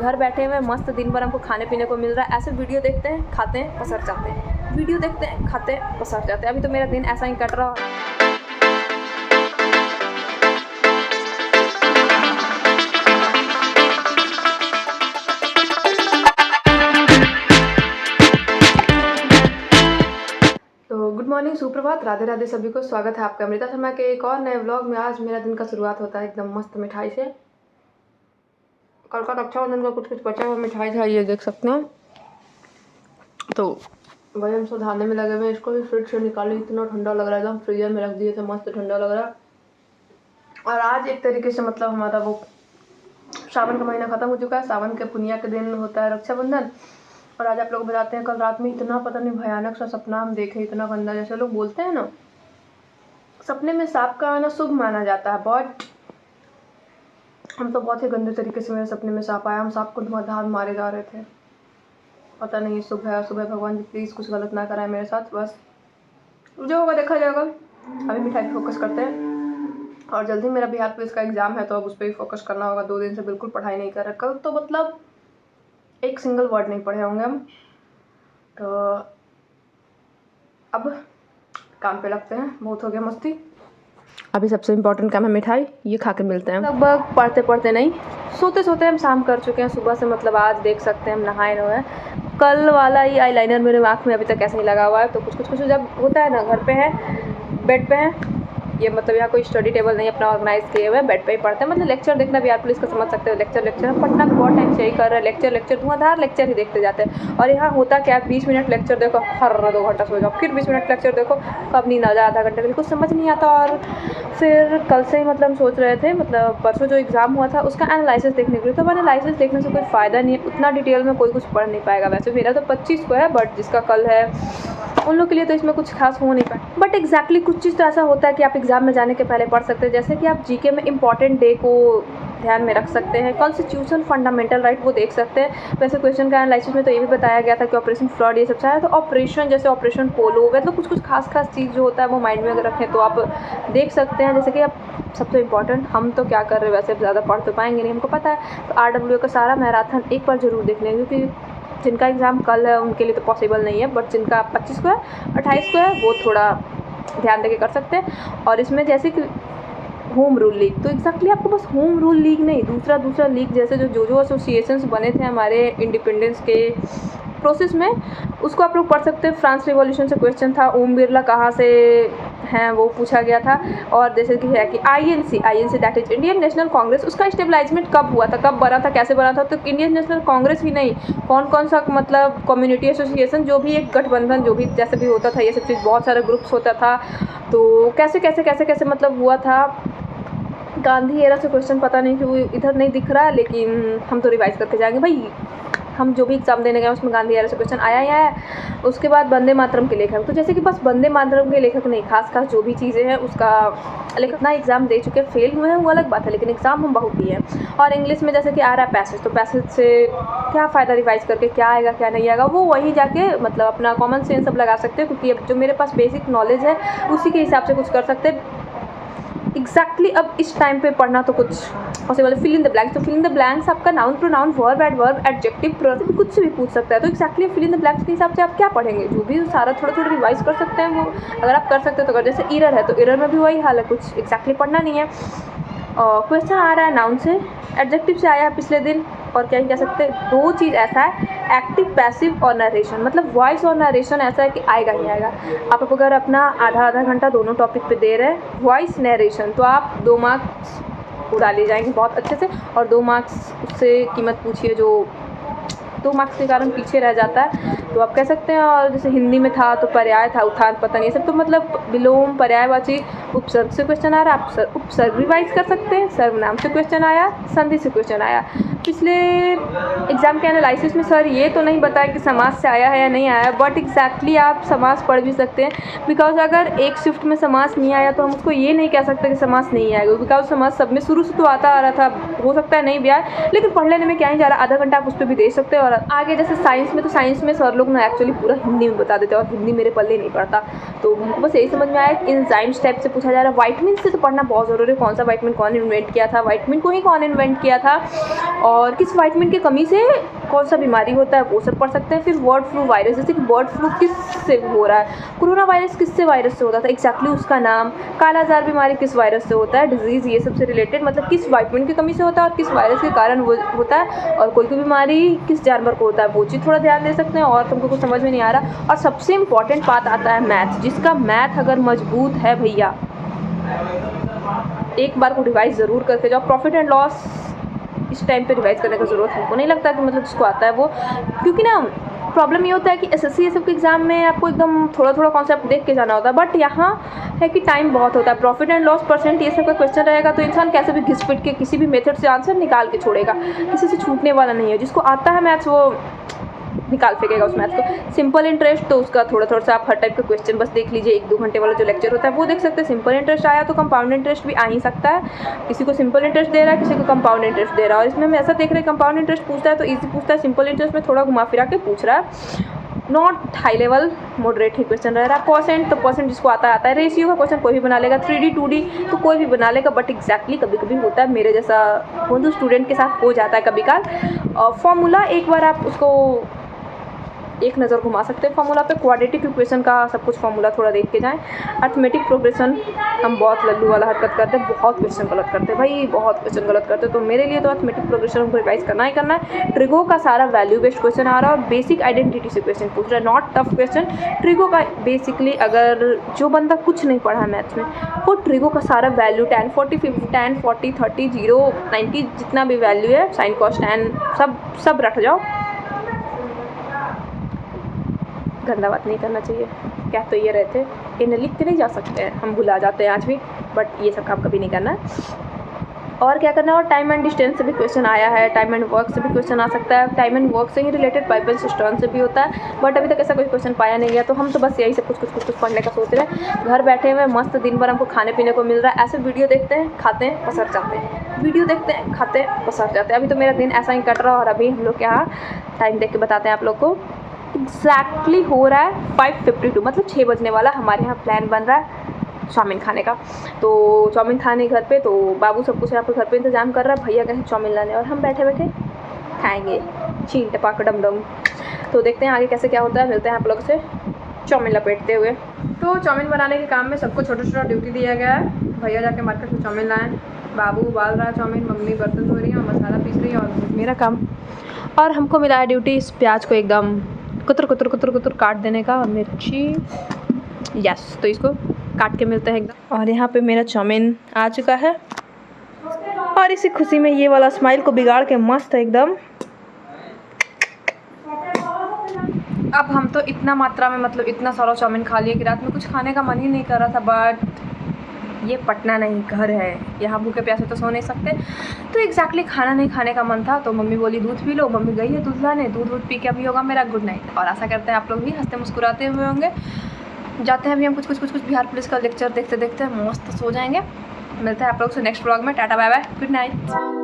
घर बैठे हुए मस्त दिन भर हमको खाने पीने को मिल रहा है, ऐसे वीडियो देखते हैं, खाते हैं, पसर जाते हैं, वीडियो देखते हैं, खाते हैं, पसर जाते हैं। अभी तो मेरा दिन ऐसा ही कट रहा है। गुड मॉर्निंग, सुप्रभात, राधे राधे सभी को। स्वागत है आपका अमृता शर्मा के एक और नए व्लॉग में। आज मेरा दिन का शुरुआत होता है एकदम मस्त मिठाई से। कल का रक्षाबंधन का कुछ कुछ बचा हुआ मिठाई था, ये देख सकते हैं। तो वही हम सुधारने में लगे हुए। इसको भी फ्रिज से निकाली, इतना ठंडा लग रहा है, एकदम फ्रीजर में रख दिए थे, मस्त ठंडा लग रहा है। और आज एक तरीके से मतलब हमारा वो सावन का महीना खत्म हो चुका है। सावन के पुनिया के दिन होता है रक्षाबंधन। और आज आप लोग बताते हैं, कल रात में इतना पता नहीं भयानक सा सपना हम देखे, इतना गंदा। जैसे लोग बोलते हैं ना, सपने में सांप का आना शुभ माना जाता है, बट हम तो बहुत ही गंदे तरीके से मेरे सपने में सांप आया। हम सांप को धुआंधार मारे जा रहे थे। पता नहीं शुभ है अशुभ है, भगवान जी प्लीज़ कुछ गलत ना कराए मेरे साथ। बस जो होगा देखा जाएगा। अभी मिठाई पे फोकस करते हैं। और जल्दी मेरा बिहार पुलिस का एग्ज़ाम है, तो अब उस पर ही फोकस करना होगा। 2 दिन से बिल्कुल पढ़ाई नहीं कर रहे। कल तो मतलब एक सिंगल वर्ड नहीं पढ़े होंगे हम। तो अब काम पे लगते हैं, बहुत हो गया मस्ती। अभी सबसे इम्पोर्टेंट काम है मिठाई, ये खा के मिलते हैं। लगभग पढ़ते पढ़ते नहीं, सोते सोते हम शाम कर चुके हैं। सुबह से मतलब आज देख सकते हैं हम नहाए हुए हैं। कल वाला ही आईलाइनर मेरे आँख में अभी तक ऐसे ही लगा हुआ है। तो कुछ कुछ कुछ जब होता है ना, घर पे है, बेड पे है, ये मतलब यहाँ कोई स्टडी टेबल नहीं अपना ऑर्गेनाइज किए हुए, बेड पे ही पढ़ते हैं। मतलब लेक्चर देखना बिहार पुलिस का समझ सकते हो। लेक्चर हम पटना में बहुत टाइम से यही कर रहे हैं। लेक्चर धुआंधार लेक्चर ही देखते जाते हैं। और यहाँ होता क्या है, 20 मिनट लेक्चर देखो, हर 2 घंटा सो जाओ, फिर 20 मिनट लेक्चर देखो, कब नींद आ जाए, आधा घंटे में कुछ समझ नहीं आता। और फिर कल से ही मतलब हम सोच रहे थे, मतलब परसों जो एग्ज़ाम हुआ था उसका एनालिसिस देखने के लिए। तो एनालिसिस देखने से कोई फ़ायदा नहीं है, उतना डिटेल में कोई कुछ पढ़ नहीं पाएगा। वैसे मेरा तो 25 को है, बट जिसका कल है उन लोग के लिए तो इसमें कुछ खास हो नहीं पाए। बट एग्जैक्टली कुछ चीज़ तो ऐसा होता है कि आप एग्ज़ाम में जाने के पहले पढ़ सकते हैं। जैसे कि आप जीके में इंपॉर्टेंट डे को ध्यान में रख सकते हैं, कॉन्स्टिट्यूशन फंडामेंटल राइट वो देख सकते हैं। वैसे क्वेश्चन का एनालिसिस में तो ये भी बताया गया था कि ऑपरेशन फ्लड ये सब चाहे तो ऑपरेशन, जैसे ऑपरेशन पोलो, मतलब कुछ कुछ खास चीज़ जो होता है वो माइंड में अगर रखें तो आप देख सकते हैं। जैसे कि आप सबसे इम्पॉर्टेंट, हम तो क्या कर रहे हैं, वैसे ज़्यादा पढ़ तो पाएंगे नहीं, हमको पता है। तो RWA का सारा मैराथन एक बार जरूर देख लें, क्योंकि जिनका एग्ज़ाम कल है उनके लिए तो पॉसिबल नहीं है, बट जिनका 25 को है, 28 को है, वो थोड़ा ध्यान देके कर सकते हैं। और इसमें जैसे कि होम रूल लीग, तो एग्जैक्टली आपको बस होम रूल लीग नहीं, दूसरा लीग जैसे जो एसोसिएशंस बने थे हमारे इंडिपेंडेंस के प्रोसेस में, उसको आप लोग पढ़ सकते हैं। फ्रांस रिवॉल्यूशन से क्वेश्चन था, ओम बिरला कहाँ से हैं वो पूछा गया था। और जैसे कि है कि INC that is Indian national Congress, उसका स्टेबलाइजमेंट कब हुआ था, कब बना था, कैसे बना था। तो इंडियन नेशनल कांग्रेस ही नहीं, कौन सा मतलब कम्युनिटी एसोसिएशन, जो भी एक गठबंधन, जो भी जैसे भी होता था, ये सब चीज़, बहुत सारा ग्रुप्स होता था। तो कैसे मतलब हुआ था। गांधी एरा से क्वेश्चन पता नहीं क्यों इधर नहीं दिख रहा है, लेकिन हम तो रिवाइज करके जाएंगे भाई। हम जो भी एग्जाम देने गए उसमें गांधी एरा से क्वेश्चन आया ही आया। उसके बाद वंदे मातरम के लेखक, तो जैसे कि बस वंदे मातरम के लेखक नहीं, खास जो भी चीज़ें हैं उसका लेखक ना एग्ज़ाम दे चुके, फेल हुए हैं वो अलग बात है, लेकिन एग्ज़ाम हम बहुत दिए हैं। और इंग्लिश में जैसे कि आ रहा है पैसेज, तो पैसेज से क्या फ़ायदा रिवाइज करके, क्या आएगा क्या नहीं आएगा, वो वहीं जाके मतलब अपना कॉमन सेंस सब लगा सकते हैं। क्योंकि अब जो मेरे पास बेसिक नॉलेज है उसी के हिसाब से कुछ कर सकते हैं। एग्जैक्टली अब इस टाइम पे पढ़ना तो कुछ पॉसिबल है। फिल इन द ब्लैंक्स, तो फिल इन द ब्लैंक्स आपका noun pronoun verb adverb adjective कुछ से भी पूछ सकता है। तो exactly fill in the blanks के हिसाब से आप क्या पढ़ेंगे, जो भी सारा थोड़ा रिवाइज कर सकते हैं। वो अगर आप कर सकते हैं तो अगर जैसे इरर है तो इरर में भी वही हाल है, कुछ एग्जैक्टली पढ़ना नहीं है। क्वेश्चन आ रहा है नाउन से, एडजेक्टिव से आया है पिछले दिन, और क्या ही कह सकते हैं। 2 चीज़ ऐसा है, एक्टिव पैसिव और नरेशन, मतलब वॉइस और नरेशन ऐसा है कि आएगा ही आएगा। आप अगर अपना आधा घंटा दोनों टॉपिक पे दे रहे हैं, वॉइस नरेशन, तो आप 2 मार्क्स उड़ा ले जाएंगे बहुत अच्छे से। और 2 मार्क्स उससे कीमत पूछिए जो 2 मार्क्स के कारण पीछे रह जाता है, तो आप कह सकते हैं। और जैसे हिंदी में था तो पर्याय था, उत्थान पतन, ये सब तो मतलब विलोम पर्यायवाची उपसर्ग से क्वेश्चन आ रहा है, आप उपसर्ग रिवाइज कर सकते हैं। सर्वनाम से क्वेश्चन आया, संधि से क्वेश्चन आया। पिछले एग्ज़ाम के एनालिसिस में सर ये तो नहीं बताया कि समास से आया है या नहीं आया, बट एग्जैक्टली आप समास पढ़ भी सकते हैं। बिकॉज अगर एक शिफ्ट में समास नहीं आया तो हम उसको ये नहीं कह सकते कि समास नहीं आएगा, बिकॉज समास सब में शुरू से तो आता आ रहा था, हो सकता है नहीं भी आए, लेकिन पढ़ लेने में क्या ही जा रहा, आधा घंटा आप उस पर भी दे सकते हैं। और आगे जैसे साइंस में, तो साइंस में सर लोग ना एक्चुअली पूरा हिंदी में बता देते हैं, और हिंदी मेरे पल्ले नहीं पड़ता। तो हमको बस यही समझ में आया कि एंजाइम्स टाइप से पूछा जा रहा है। वाइटमिन से तो पढ़ना बहुत ज़रूरी है, कौन सा वाइटमिन कौन इन्वेंट किया था, वाइटमिन को ही कौन इन्वेंट किया था, और किस विटामिन की कमी से कौन सा बीमारी होता है वो सब पढ़ सकते हैं। फिर बर्ड फ्लू वायरस, जैसे कि बर्ड फ्लू किससे हो रहा है, कोरोना वायरस किससे वायरस से होता था एग्जैक्टली उसका नाम, कालाजार बीमारी किस वायरस से होता है, डिजीज़, ये सब से रिलेटेड, मतलब किस विटामिन की कमी से होता है और किस वायरस के कारण वो होता है, और कोई बीमारी किस जानवर को होता है वो चीज़ थोड़ा ध्यान दे सकते हैं। और तुमको कुछ समझ में नहीं आ रहा, और सबसे इम्पॉर्टेंट बात आता है मैथ, जिसका मैथ अगर मजबूत है भैया, एक बार को रिवाइज ज़रूर करके जाओ। प्रॉफिट एंड लॉस इस टाइम पे रिवाइज करने की ज़रूरत हमको नहीं लगता कि मतलब जिसको आता है वो, क्योंकि ना प्रॉब्लम ये होता है कि एसएससी ये सब के एग्जाम में आपको एकदम थोड़ा थोड़ा कॉन्सेप्ट देख के जाना होता है, बट यहाँ है कि टाइम बहुत होता है। प्रॉफिट एंड लॉस परसेंट ये सब का क्वेश्चन रहेगा तो इंसान कैसे भी घिस पिट के किसी भी मेथड से आंसर निकाल के छोड़ेगा, किसी से छूटने वाला नहीं है। जिसको आता है मैथ्स वो निकाल फेंकेगा उस मैथ्स को। सिंपल इंटरेस्ट तो उसका थोड़ा थोड़ा सा आप हर टाइप का क्वेश्चन बस देख लीजिए, 1-2 घंटे वाला जो लेक्चर होता है वो देख सकते हैं। सिंपल इंटरेस्ट आया तो कंपाउंड इंटरेस्ट भी आ ही सकता है, किसी को सिंपल इंटरेस्ट दे रहा है, किसी को कंपाउंड इंटरेस्ट दे रहा है। और इसमें हम ऐसा देख रहे हैं कंपाउंड इंटरेस्ट पूछता है तो ईजी पूछता है, सिंपल इंटरेस्ट में थोड़ा घुमा फिरा के पूछ रहा है, not high level, moderate he question रह रहा है। परसेंट तो परसेंट जिसको आता है, रेशियो का क्वेश्चन कोई भी बना लेगा, 3D 2D तो कोई भी बना लेगा, बट एग्जैक्टली कभी कभी होता है मेरे जैसा बंधु स्टूडेंट के साथ हो जाता है कभी काल। फॉर्मूला एक बार आप उसको एक नज़र घुमा सकते हैं फॉर्मूला पे, क्वाड्रेटिक इक्वेशन का सब कुछ फॉर्मूला थोड़ा देख के जाएं। अर्थमेटिक प्रोग्रेशन हम बहुत लल्लू वाला हरकत करते हैं, बहुत क्वेश्चन गलत करते हैं भाई, बहुत क्वेश्चन गलत करते हैं। तो मेरे लिए तो अर्थमेटिक प्रोग्रेशन हमको रिवाइज करना ही करना है। ट्रिगो का सारा वैल्यू बेस्ड क्वेश्चन आ रहा है और बेसिक आइडेंटिटी से क्वेश्चन पूछ रहा है, नॉट टफ क्वेश्चन। ट्रिगो का बेसिकली अगर जो बंदा कुछ नहीं पढ़ा मैथ्स में, वो ट्रिगो का सारा वैल्यू tan 40 30 0 90 जितना भी वैल्यू है, साइन कॉस टैन सब रट जाओ। गंदा बात नहीं करना चाहिए, क्या तो ये रहते इन्हें लिख के नहीं जा सकते हैं, हम भुला जाते हैं आज भी, बट ये सब काम कभी नहीं करना। और क्या करना है, और टाइम एंड डिस्टेंस से भी क्वेश्चन आया है, टाइम एंड वर्क से भी क्वेश्चन आ सकता है, टाइम एंड वर्क से ही रिलेटेड पाइपल सिस्टम से भी होता है, बट अभी तक ऐसा कोई क्वेश्चन पाया नहीं है। तो हम तो बस यही सब कुछ पढ़ने का सोच रहे हैं, घर बैठे हुए मस्त दिन भर हमको खाने पीने को मिल रहा है, ऐसे वीडियो देखते हैं, खाते हैं, पसर जाते हैं, वीडियो देखते हैं, खाते हैं, पसर जाते हैं। अभी तो मेरा दिन ऐसा ही कट रहा है, और अभी हम लोग के यहाँ टाइम देख के बताते हैं आप लोग को, एग्जैक्टली हो रहा है 5:52, मतलब 6 बजने वाला। हमारे यहाँ प्लान बन रहा है चाउमीन खाने का, तो चाउमीन खाने घर पे, तो बाबू सब कुछ यहाँ पे घर पे इंतजाम कर रहा है, भैया कहीं चाउमीन लाने, और हम बैठे बैठे खाएंगे छीन टपाक डम डम। तो देखते हैं आगे कैसे क्या होता है, मिलते हैं आप लोग से चाउमीन लपेटते हुए। तो चाउमीन बनाने के काम में सबको छोटा छोटा ड्यूटी दिया गया है। भैया जाके मार्केट में चाउमीन लाएँ, बाबू उबाल रहा है चाउमीन, मम्मी बर्तन धो रही है और मसाला पीस रही है, और मेरा काम। और हमको मिला है ड्यूटी इस प्याज को एकदम कुतर कुतर कुतर कुतर काट देने का, और मिर्ची, यस, तो इसको काट के मिलते हैं एकदम। और यहाँ पे मेरा चाउमीन आ चुका है, और इसी खुशी में ये वाला स्माइल को बिगाड़ के मस्त एकदम। अब हम तो इतना मात्रा में, मतलब इतना सारा चाउमीन खा लिया कि रात में कुछ खाने का मन ही नहीं कर रहा था, बट ये पटना नहीं घर है, यहाँ भूखे प्यासे तो सो नहीं सकते। तो एग्जैक्टली खाना नहीं खाने का मन था, तो मम्मी बोली दूध पी लो, मम्मी गई है दूध लाने, दूध पी के अभी होगा मेरा गुड नाइट। और आशा करते हैं आप लोग भी हंसते मुस्कुराते हुए होंगे। जाते हैं अभी हम कुछ बिहार पुलिस का लेक्चर देखते देखते मस्त सो जाएंगे। मिलते हैं आप लोग से नेक्स्ट व्लॉग में, tata bye bye, good night.